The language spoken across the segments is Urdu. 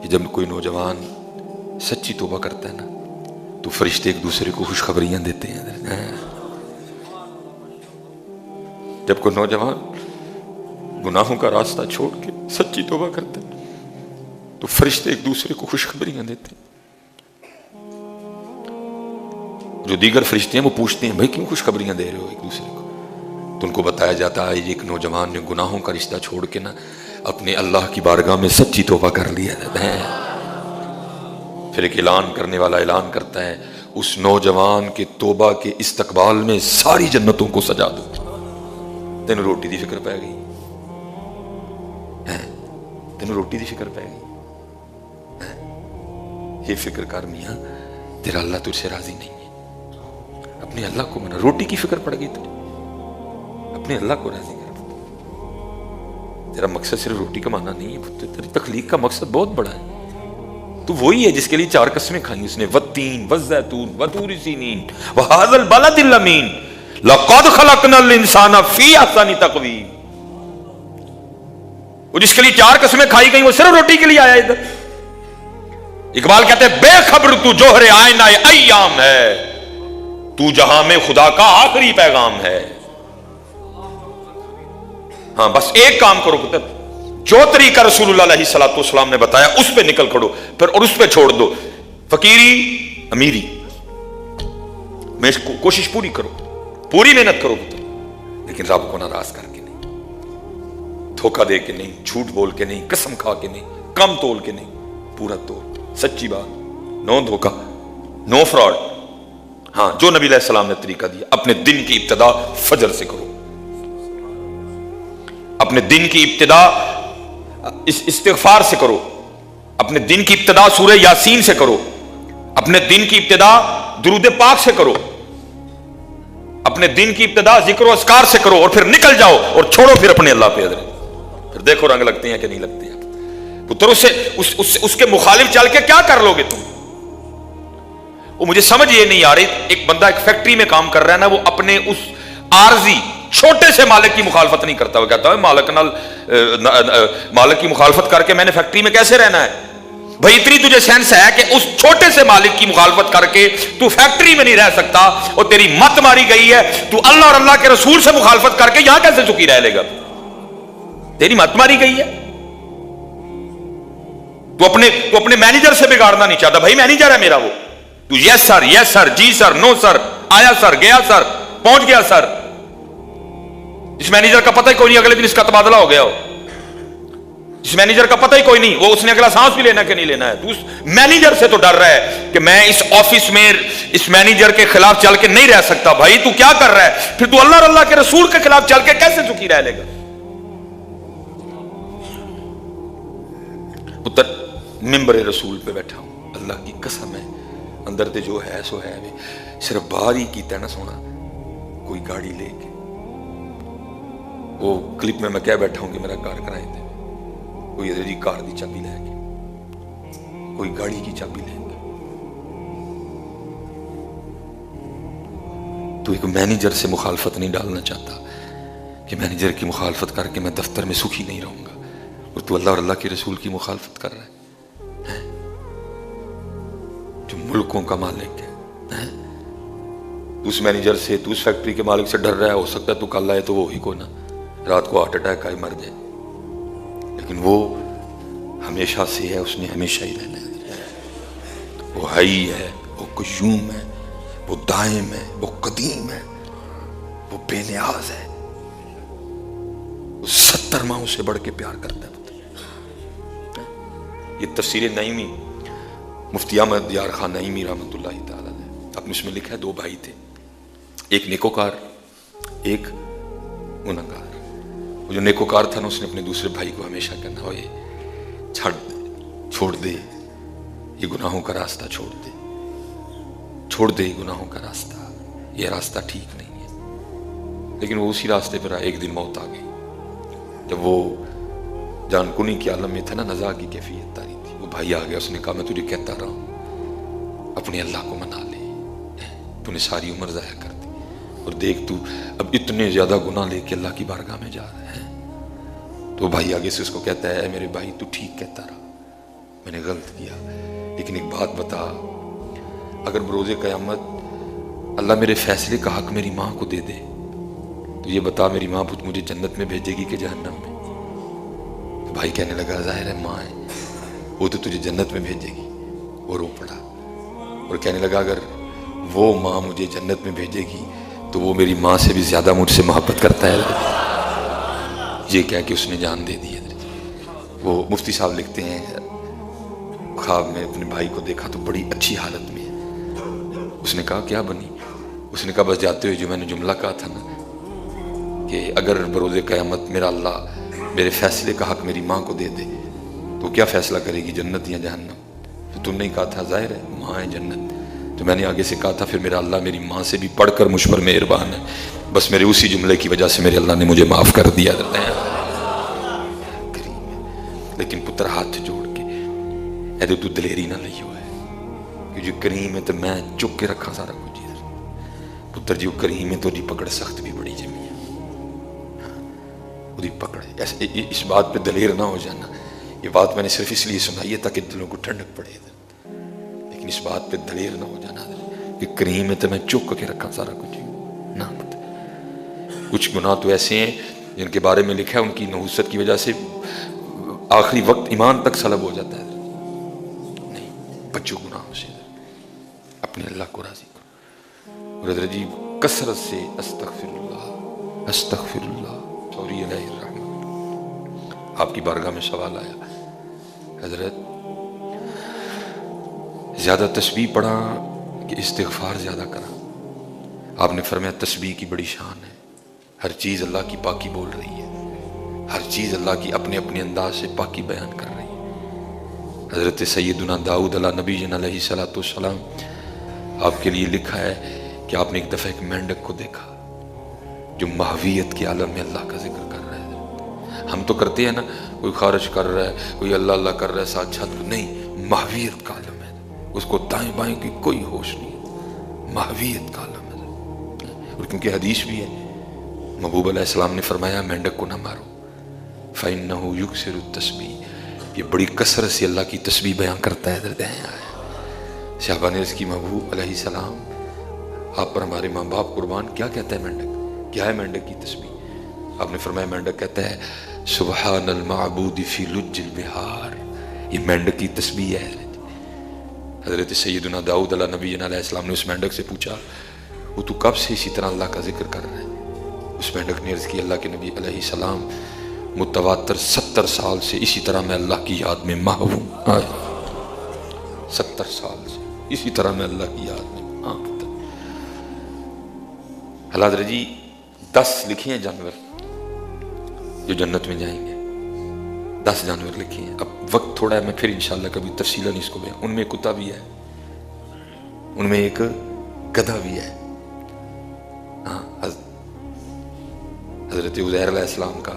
کہ جب کوئی نوجوان سچی توبہ کرتا ہے نا تو فرشتے ایک دوسرے کو خوشخبریاں دیتے ہیں. جب کوئی نوجوان گناہوں کا راستہ چھوڑ کے سچی توبہ کرتا ہے تو فرشتے ایک دوسرے کو خوشخبریاں دیتے ہیں. جو دیگر فرشتے ہیں وہ پوچھتے ہیں بھائی کیوں خوشخبریاں دے رہے ہو ایک دوسرے کو؟ تو ان کو بتایا جاتا ہے یہ ایک نوجوان نے گناہوں کا رشتہ چھوڑ کے نا اپنے اللہ کی بارگاہ میں سچی توبہ کر لیا ہے. پھر ایک اعلان کرنے والا اعلان کرتا ہے اس نوجوان کے توبہ کے استقبال میں ساری جنتوں کو سجا دو. تینوں روٹی دی فکر پہ گئی، تینوں روٹی دی فکر پہ گئی. یہ فکر کر میاں تیرا اللہ تجھ سے راضی نہیں ہے. اپنے اللہ کو منا، روٹی کی فکر پڑ گئی تجھے، اپنے اللہ کو راضی کر. تیرا مقصد صرف روٹی کمانا نہیں ہے، تیری تخلیق کا مقصد بہت بڑا ہے. تو وہی ہے جس کے لیے 4 قسمیں کھائیں اس نے، والتین والزیتون وطور سینین وہذا البلد الامین لقد خلقنا الانسان فی احسن تقویم. وہ جس کے لیے 4 قسمیں کھائی گئی وہ صرف روٹی کے لیے آیا ادھر. اقبال کہتے ہیں بے خبر تو جوہر آئینہ ایام ہے، تو جہاں میں خدا کا آخری پیغام ہے. ہاں بس ایک کام کرو پتر، جو طریقہ رسول اللہ علیہ السلام نے بتایا اس پہ نکل کھڑو پھر، اور اس پہ چھوڑ دو فقیری امیری. میں کوشش پوری کرو، پوری محنت کرو پتر، لیکن رب کو ناراض کر کے نہیں، دھوکہ دے کے نہیں، جھوٹ بول کے نہیں، قسم کھا کے نہیں، کم تول کے نہیں، پورا تول، سچی بات، نو دھوکہ، نو فراڈ. ہاں جو نبی علیہ السلام نے طریقہ دیا، اپنے دن کی ابتدا فجر سے کرو، اپنے دن کی ابتدا استغفار سے کرو، اپنے دن کی ابتدا سورہ یاسین سے کرو، اپنے دن کی ابتدا درود پاک سے کرو، اپنے دن کی ابتدا ذکر و اذکار سے کرو، اور پھر نکل جاؤ اور چھوڑو پھر اپنے اللہ پہ حضرت. پھر دیکھو رنگ لگتے ہیں کہ نہیں لگتے ہیں. پتر اس کے مخالف چل کے کیا کر لو گے تم؟ وہ مجھے سمجھ یہ نہیں آ رہی. ایک بندہ ایک فیکٹری میں کام کر رہا ہے نا، وہ اپنے اس عارضی چھوٹے سے مالک کی مخالفت نہیں کرتا. وہ کہتا ہے مالک کی مخالفت کر کے میں نے فیکٹری میں کیسے رہنا ہے؟ بھائی اتنی تجھے سینس ہے کہ اس چھوٹے سے مالک کی مخالفت کر کے تو فیکٹری میں نہیں رہ سکتا، اور تیری مت ماری گئی ہے تو اللہ اور اللہ کے رسول سے مخالفت کر کے یہاں کیسے سکھی رہ لے گا؟ تیری مت ماری گئی ہے. تو اپنے مینیجر سے بگاڑنا نہیں چاہتا. بھائی مینیجر ہے میرا وہ، تو یس سر، جی سر، نو سر، آیا سر، گیا سر، پہنچ گیا سر. اس مینیجر کا پتہ ہی کوئی نہیں اگلے دن اس کا تبادلہ ہو گیا ہو. اس مینیجر کا پتہ ہی کوئی نہیں وہ اس نے اگلا سانس بھی لینا کہ نہیں لینا ہے. تو اس مینیجر سے تو ڈر رہا ہے کہ میں اس آفس میں اس مینیجر کے خلاف چل کے نہیں رہ سکتا. بھائی تو کیا کر رہا ہے؟ پھر تو اللہ اور اللہ کے رسول کے خلاف چل کے کیسے سکھی رہ لے گا؟ پتر ممبر رسول پہ بیٹھا ہوں، اللہ کی قسم ہے اندر تے جو ہے سو ہے. صرف باہر ہی کیتا ہے نا سونا. کوئی گاڑی لے کے، وہ کلپ میں کہہ بیٹھا ہوں کہ میرا کار کرائے تھے، کوئی ادھر جی کار دی چابی لے کے، کوئی گاڑی کی چابی لے کے. تو ایک مینیجر سے مخالفت نہیں ڈالنا چاہتا کہ مینیجر کی مخالفت کر کے میں دفتر میں سکھی نہیں رہوں گا، اور تو اللہ اور اللہ کے رسول کی مخالفت کر رہا ہے جو ملکوں کا مالک ہے. تو اس مینیجر سے، تو اس فیکٹری کے مالک سے ڈر رہا ہے. ہو سکتا ہے تو کل آئے تو وہ ہی کو نا رات کو ہارٹ اٹیک آئے مر جائے، لیکن وہ ہمیشہ سے ہے، اس نے ہمیشہ ہی رہنا ہے. وہ حی ہے، وہ قیوم ہے، وہ دائم ہے، وہ قدیم ہے، وہ بے نیاز ہے، وہ 70 ماہوں سے بڑھ کے پیار کرتا ہے. یہ تفسیر نعیمی مفتی احمد یار خان نعیمی رحمۃ اللہ تعالی نے اپنے اس میں لکھا ہے 2 بھائی تھے، ایک نیکوکار ایک گنہگار. وہ جو نیکوکار تھا نا اس نے اپنے دوسرے بھائی کو ہمیشہ کہنا ہو یہ چھوڑ دے یہ گناہوں کا راستہ، چھوڑ دے یہ گناہوں کا راستہ، یہ راستہ ٹھیک نہیں ہے. لیکن وہ اسی راستے پر آئے. ایک دن موت آ گئی. جب وہ جان کنی کے عالم میں تھا نا، نزا کی کیفیت تاری تھی. وہ بھائی آ گیا، اس نے کہا میں تجھے کہتا رہا ہوں اپنے اللہ کو منا لے، تو نے ساری عمر ضائع کر دی، اور دیکھ تو اب اتنے زیادہ گناہ لے کے اللہ کی بارگاہ میں جا رہا ہے. تو بھائی آگے سے اس کو کہتا ہے اے میرے بھائی تو ٹھیک کہتا رہا، میں نے غلط کیا، لیکن ایک بات بتا، اگر بروز قیامت اللہ میرے فیصلے کا حق میری ماں کو دے دے تو یہ بتا میری ماں مجھے جنت میں بھیجے گی کہ جہنم میں؟ تو بھائی کہنے لگا ظاہر ہے ماں ہے، وہ تو تجھے جنت میں بھیجے گی۔ وہ رو پڑا اور کہنے لگا اگر وہ ماں مجھے جنت میں بھیجے گی تو وہ میری ماں سے بھی زیادہ مجھ سے محبت کرتا ہے۔ یہ کہہ کے اس نے جان دے دی۔ وہ مفتی صاحب لکھتے ہیں خواب میں اپنے بھائی کو دیکھا تو بڑی اچھی حالت میں ہے۔ اس نے کہا کیا بنی؟ اس نے کہا بس جاتے ہوئے جو میں نے جملہ کہا تھا نا کہ اگر بروز قیامت میرا اللہ میرے فیصلے کا حق میری ماں کو دے دے تو کیا فیصلہ کرے گی، جنت یا جہنم؟ تو تم نے کہا تھا ظاہر ہے ماں ہے جنت، تو میں نے آگے سے کہا تھا پھر میرا اللہ میری ماں سے بھی پڑھ کر مجھ پر مہربان ہے، بس میرے اسی جملے کی وجہ سے میرے اللہ نے مجھے معاف کر دیا۔ لیکن پتر ہاتھ جوڑ کے ایدے تو دلیری نہ لئی ہوئے کہ جو کریم ہے تو میں چک کے رکھا سارا کچھ ادھر۔ پتر جو کریم ہے تو دی پکڑ سخت بھی بڑی جمی ہے، وہ دی پکڑ اس بات پہ دلیر نہ ہو جانا۔ یہ بات میں نے صرف اس لیے سنائی ہے تاکہ دلوں کو ٹھنڈک پڑے، لیکن اس بات پہ دلیر نہ ہو جانا کہ کریم ہے تو میں چک کے رکھا سارا کچھ نہ۔ کچھ گناہ تو ایسے ہیں جن کے بارے میں لکھا ہے ان کی نحوست کی وجہ سے آخری وقت ایمان تک سلب ہو جاتا ہے۔ نہیں، بچو گناہوں سے، اپنے اللہ کو راضی کرو۔ اور حضرت جی کثرت سے استغفر اللہ استغفر اللہ سوری علیہ الرحمن۔ آپ کی بارگاہ میں سوال آیا حضرت زیادہ تسبیح پڑھا کہ استغفار زیادہ کرا؟ آپ نے فرمایا تسبیح کی بڑی شان ہے، ہر چیز اللہ کی پاکی بول رہی ہے، ہر چیز اللہ کی اپنے اپنے انداز سے پاکی بیان کر رہی ہے۔ حضرت سیدنا داؤد علیہ نبی جن علیہ صلاۃ والسلام آپ کے لیے لکھا ہے کہ آپ نے ایک دفعہ ایک مینڈک کو دیکھا جو ماہویت کے عالم میں اللہ کا ذکر کر رہا ہے۔ ہم تو کرتے ہیں نا، کوئی خارج کر رہا ہے، کوئی اللہ اللہ کر رہا ہے ساتھ چھت، نہیں، ماہویت کا عالم ہے، اس کو دائیں بائیں کی کوئی ہوش نہیں، ماہویت کا عالم ہے۔ اور کیونکہ حدیث بھی ہے، محبوب علیہ السلام نے فرمایا مینڈک کو نہ مارو فَإِنَّهُ يُكْسِرُ التَّسْبِيحِ، یہ بڑی کثرت سے اللہ کی تسبیح بیان کرتا ہے۔ درد ہیں صحابہ نے اس کی محبوب علیہ السلام آپ پر ہمارے ماں باپ قربان، کیا کہتا ہے مینڈک؟ کیا ہے مینڈک کی تسبیح؟ آپ نے فرمایا مینڈک کہتا ہے سبحان المعبود فی لج البحار، یہ مینڈک کی تسبیح ہے۔ حضرت سیدنا داؤد علیہ نبی علیہ السلام نے اس مینڈک سے پوچھا وہ تو کب سے اسی طرح اللہ کا ذکر کر رہا ہے؟ اس مینڈک نے عرض کی اللہ کے نبی علیہ السلام متواتر 70 سال سے اسی طرح میں اللہ کی یاد میں محو ہوں۔ 70 سال سے اسی طرح میں اللہ کی یاد میں محو۔ حضرت جی 10 لکھے ہیں جانور جو جنت میں جائیں گے، 10 جانور لکھے ہیں۔ اب وقت تھوڑا ہے، میں پھر انشاءاللہ کبھی تفصیلاً اس کو بیان۔ ان میں ایک کتا بھی ہے، ان میں ایک گدھا بھی ہے۔ ہاں، حضرت عزیر علیہ السلام کا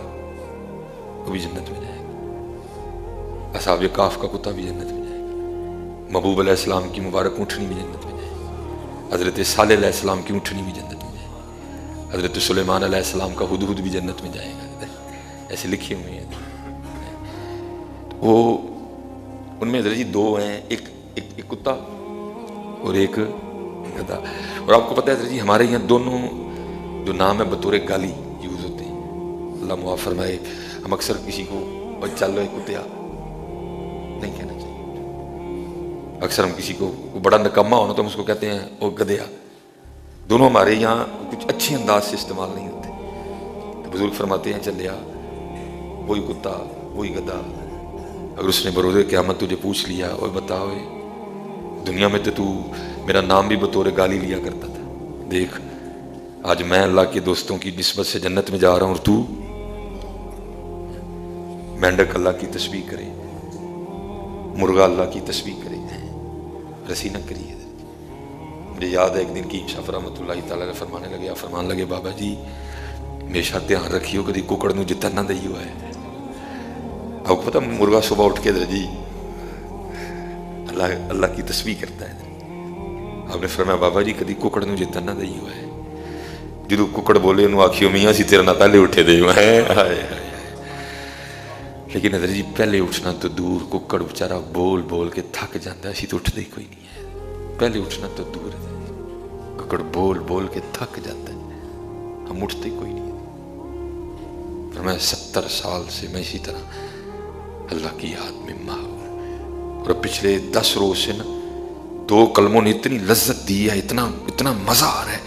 وہ بھی جنت میں جائے گا، اصحاب کاف کا کتا بھی جنت میں جائے گا، محبوب علیہ السلام کی مبارک اونٹنی بھی جنت میں جائے گا، حضرت صالح علیہ السلام کی اونٹنی بھی جنت میں جائے گا، حضرت سلیمان علیہ السلام کا ہدہد بھی جنت میں جائے گا۔ ایسے لکھے ہوئے ہیں وہ، ان میں حضرت جی 2 ہیں، ایک کتا اور ایک گدھا۔ اور آپ کو پتہ ہے حضرت جی ہمارے یہاں دونوں جو نام ہے بطور گالی یوز ہوتے ہیں، اللہ معاف فرمائے۔ ہم اکثر کسی کو چل رہے کتیا نہیں کہنا چاہیے، اکثر ہم کسی کو بڑا نکما ہونا تو ہم اس کو کہتے ہیں او گدھیا۔ دونوں ہمارے یہاں کچھ اچھے انداز سے استعمال نہیں ہوتے، تو بزرگ فرماتے ہیں چلیا وہی کتا وہی گدھا، اگر اس نے بروز قیامت تجھے پوچھ لیا اور بتاؤ دنیا میں تو میرا نام بھی بطور گالی لیا کرتا تھا، دیکھ آج میں اللہ کے دوستوں کی نسبت سے جنت میں جا رہا ہوں اور تو مینڈک اللہ کی تسبیح کرے، مرغا اللہ کی تسبیح کرے، رسی نہ کریے۔ مجھے یاد ہے ایک دن کی شاہ رحمۃ اللہ تعالیٰ نے فرمانے لگے بابا جی ہمیشہ دھیان رکھیو کدی ککڑ نو جتن نہ دئی ہوا ہے۔ آپ کو پتہ مرغا صبح اٹھ کے جی اللہ کی تسبیح کرتا ہے، آپ نے فرمایا بابا جی کدی ککڑ نو جتن نہ دئی ہوا ہے، جدو ککڑ بولے انہوں آکھیو میاں سی تیرے نہ پہلے اٹھے دے ہوا ہے۔ لیکن حضرت جی پہلے اٹھنا تو دور, ککڑ بیچارہ بول بول کے تھک جاتا ہے, اسی تو اٹھتے ہی کوئی نہیں ہے. پہلے اٹھنا تو دور ہے, ککڑ بول بول کے تھک جاتا ہے, ہم اٹھتے ہی کوئی نہیں ہے. پر میں 70 سال سے میں اسی طرح اللہ کی یاد میں ماہور, اور پچھلے 10 روز سے نا 2 کلموں نے اتنی لذت دی ہے, اتنا مزہ آ رہا ہے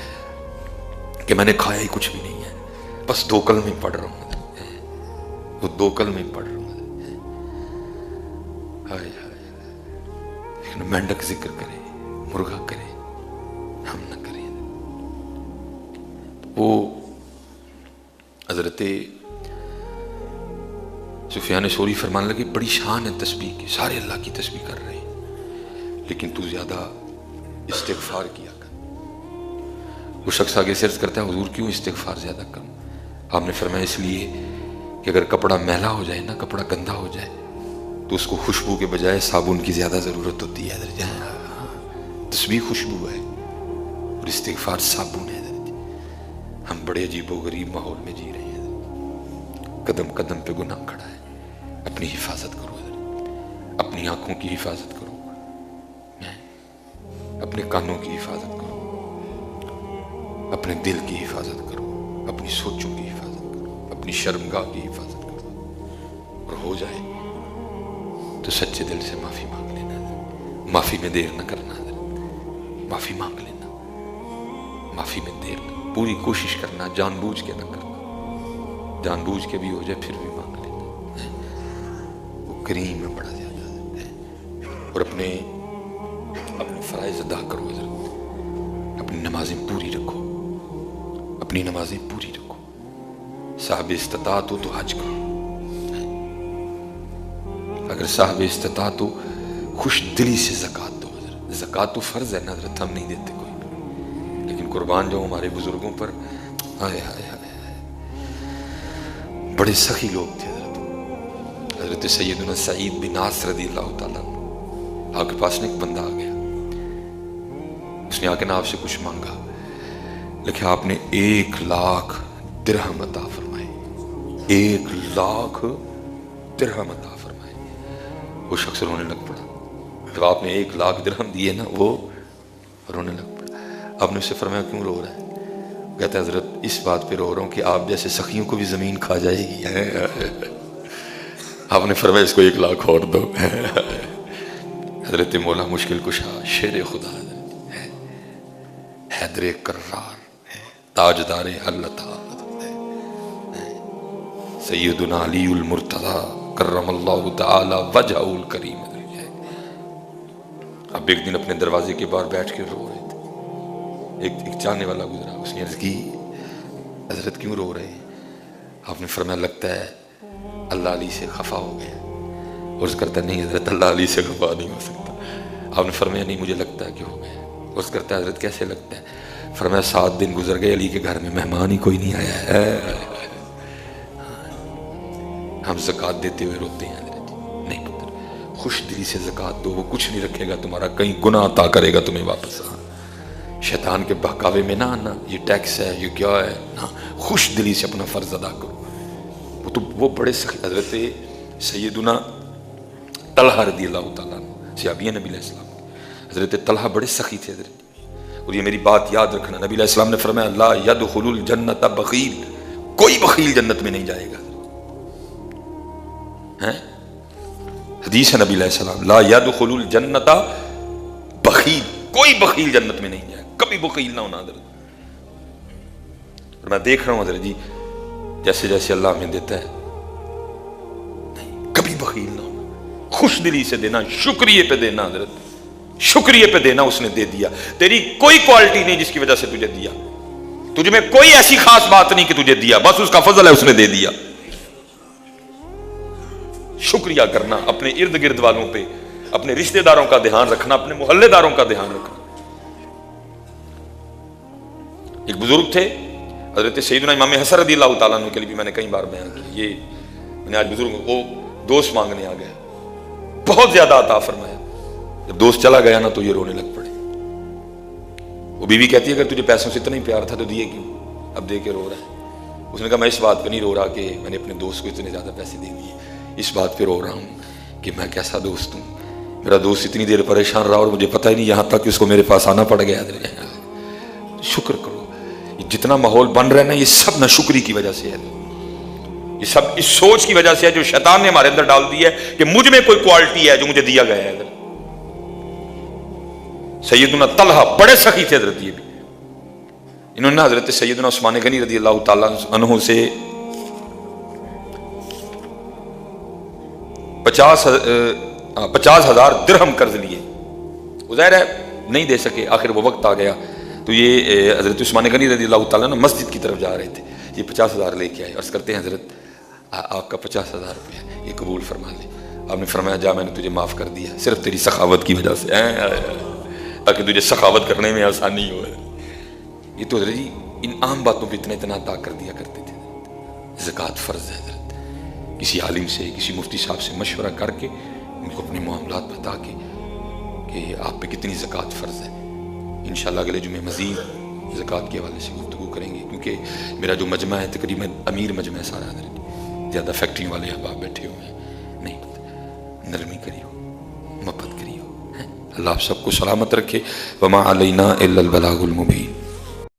کہ میں نے کھایا ہی کچھ بھی نہیں ہے, بس 2 کلمے پڑھ رہا ہوں, وہ 2 کلمے پڑھ رہا ہوں. ہائے ہائے, مینڈک ذکر کرے, مرغا کرے, ہم نہ کریں. وہ حضرت سفیان ثوری فرمانے لگے بڑی شان ہے تسبیح کی, سارے اللہ کی تسبیح کر رہے ہیں لیکن تو زیادہ استغفار کیا کر. وہ شخص آگے سے عرض کرتا ہے حضور کیوں استغفار زیادہ کروں؟ آپ نے فرمایا اس لیے کہ اگر کپڑا میلا ہو جائے نا, کپڑا گندا ہو جائے تو اس کو خوشبو کے بجائے صابن کی زیادہ ضرورت ہوتی ہے. تسبیح خوشبو ہے اور استغفار صابن ہے. ہم بڑے عجیب و غریب ماحول میں جی رہے ہیں, قدم قدم پہ گناہ کھڑا ہے. اپنی حفاظت کرو حضرت, اپنی آنکھوں کی حفاظت کرو, اپنے کانوں کی حفاظت کرو, اپنے دل کی حفاظت کرو, اپنی سوچوں کی حفاظت کرو, اپنی شرمگاہ کی حفاظت کرو. اور ہو جائے تو سچے دل سے معافی مانگ لینا, معافی میں دیر نہ کرنا, معافی مانگ لینا, معافی میں دیر نہ, پوری کوشش کرنا, جان بوجھ کے نہ کرنا, جان بوجھ کے بھی ہو جائے پھر بھی مانگ لینا. وہ کریم میں بڑا زیادہ ہے. اور اپنے فرائض ادا کرو حضرت, اپنی نمازیں پوری رکھو, اپنی نمازیں پوری رکھو. صاحب استطاعت ہو تو حج کرو, اگر صاحب استطاعت ہو خوش دلی سے زکوٰۃ دو. زکوٰۃ تو فرض ہے نا حضرت, ہم نہیں دیتے کوئی, لیکن قربان جو ہمارے بزرگوں پر ہائے ہائے ہائے, بڑے سخی لوگ تھے حضرت. حضرت سیدنا سعید بن عاص رضی اللہ تعالیٰ, آپ کے پاس نے ایک بندہ آ گیا, اس نے آ کے نا آپ سے کچھ مانگا, لیکن آپ نے 1 لاکھ درہم عطا فرمائے. 1 لاکھ درہم عطا فرمائے. وہ شخص رونے لگ پڑا. جب آپ نے 1 لاکھ درہم دیے نا, وہ رونے لگ پڑا. آپ نے اس سے فرمایا کیوں رو رہا ہے؟ کہتا ہے حضرت اس بات پہ رو رہا ہوں کہ آپ جیسے سخیوں کو بھی زمین کھا جائے گی. آپ نے فرمایا اس کو 1 لاکھ اور دو. حضرت مولا مشکل کشا شیر خدا ہے, حیدر کرار ہے, تاجدار اللہ, سیدنا علی المرتضی کرم اللہ تعالی وجہہ الکریم. اب ایک دن اپنے دروازے کے باہر بیٹھ کے رو رہے تھے, ایک جاننے والا گزرا, اس نے عرض کی حضرت کیوں رو رہے ہیں؟ آپ نے فرمایا لگتا ہے اللہ علی سے خفا ہو گیا. عرض کرتا ہے نہیں حضرت اللہ علی سے خفا نہیں ہو سکتا. آپ نے فرمایا نہیں مجھے لگتا ہے کہ ہو گیا. عرض کرتا ہے حضرت کیسے لگتا ہے؟ فرمایا 7 دن گزر گئے علی کے گھر میں مہمان ہی کوئی نہیں آیا ہے. ہم زکوٰۃ دیتے ہوئے روتے ہیں حضرت. نہیں پتر, خوش دلی سے زکوٰۃ دو, وہ کچھ نہیں رکھے گا تمہارا, کہیں گناہ عطا کرے گا تمہیں واپس. شیطان کے بہکاوے میں نہ آنا, یہ ٹیکس ہے یہ کیا ہے نا, خوش دلی سے اپنا فرض ادا کرو. وہ بڑے سخی. حضرت سیدنا طلحہ رضی اللہ تعالیٰ صحابی نبی علیہ السلام, حضرت طلحہ بڑے سخی تھے حضرت. اور یہ میری بات یاد رکھنا, نبی علیہ السلام نے فرمایا لا يدخل الجنت بخیل, کوئی بخیل جنت میں نہیں جائے گا. حدیث ہے نبی علیہ السلام لا يدخل الجنت بخیل, کوئی بخیل جنت میں نہیں جائے, کبھی بخیل نہ ہونا حضرت. اور میں دیکھ رہا ہوں حضرت جی جیسے جیسے اللہ ہمیں دیتا ہے, نہیں کبھی بخیل نہ ہونا, خوش دلی سے دینا, شکریہ پہ دینا حضرت, شکریہ پہ دینا. اس نے دے دیا, تیری کوئی کوالٹی نہیں جس کی وجہ سے تجھے دیا, تجھ میں کوئی ایسی خاص بات نہیں کہ تجھے دیا, بس اس کا فضل ہے اس نے دے دیا. شکریہ کرنا, اپنے ارد گرد والوں پہ, اپنے رشتہ داروں کا دھیان رکھنا, اپنے محلے داروں کا دھیان رکھنا. ایک بزرگ تھے حضرت سیدنا امام حسن رضی اللہ تعالیٰ عنہ کے لیے بھی میں نے کئی بار بیان کیا. یہ میں نے آج بزرگ وہ دوست مانگنے آ گئے, بہت زیادہ عطا فرمایا. جب دوست چلا گیا نا تو یہ رونے لگ پڑے. وہ بیوی کہتی ہے اگر تجھے پیسوں سے اتنا ہی پیار تھا تو دیے کیوں, اب دے کے رو رہا ہے. اس نے کہا میں اس بات پہ نہیں رو رہا کہ میں نے اپنے دوست کو اتنے زیادہ پیسے دے دیے, اس بات پہ رو رہا ہوں کہ میں کیسا دوست ہوں. میرا دوست اتنی دیر پریشان رہا اور مجھے پتہ ہی نہیں، یہاں تک کہ اس کو میرے پاس آنا پڑ گیا. شکر کرو. یہ جتنا ماحول بن رہا ہے نا، یہ سب ناشکری کی وجہ سے ہے. یہ سب اس سوچ کی وجہ سے ہے جو شیطان نے ہمارے اندر ڈال دی ہے کہ مجھ میں کوئی کوالٹی ہے جو مجھے دیا گیا ہے. سیدنا طلحہ بڑے سخی تھے حضرت، یہ بھی انہوں نے حضرت سیدنا عثمان غنی رضی اللہ تعالیٰ عنہ سے 50,000 درہم قرض لیے. ظاہر ہے نہیں دے سکے، آخر وہ وقت آ گیا تو یہ حضرت عثمان غنی رضی اللہ تعالیٰ عنہ مسجد کی طرف جا رہے تھے. یہ 50,000 لے کے آئے، عرض کرتے ہیں حضرت آپ کا 50,000 روپیہ یہ قبول فرما لے. آپ نے فرمایا جا، میں نے تجھے معاف کر دیا صرف تیری سخاوت کی وجہ سے، تاکہ تجھے سخاوت کرنے میں آسانی ہو. یہ تو حضرت جی ان عام باتوں پہ اتنا اطاع کر دیا کرتے تھے. زکوٰۃ فرض ہے حضرت. کسی عالم سے، کسی مفتی صاحب سے مشورہ کر کے ان کو اپنے معاملات بتا کے کہ آپ پہ کتنی زکوٰۃ فرض ہے. انشاءاللہ اگلے جمعے مزید زکوٰۃ کے حوالے سے گفتگو کریں گے، کیونکہ میرا جو مجمع ہے تقریباً امیر مجمع ہے سارا حضرت. زیادہ فیکٹری والے احباب بیٹھے ہوئے ہیں. نہیں پتہ، نرمی کریو، محبت کریو. اللہ آپ سب کو سلامت رکھے. وما علینا الا البلاغ المبین.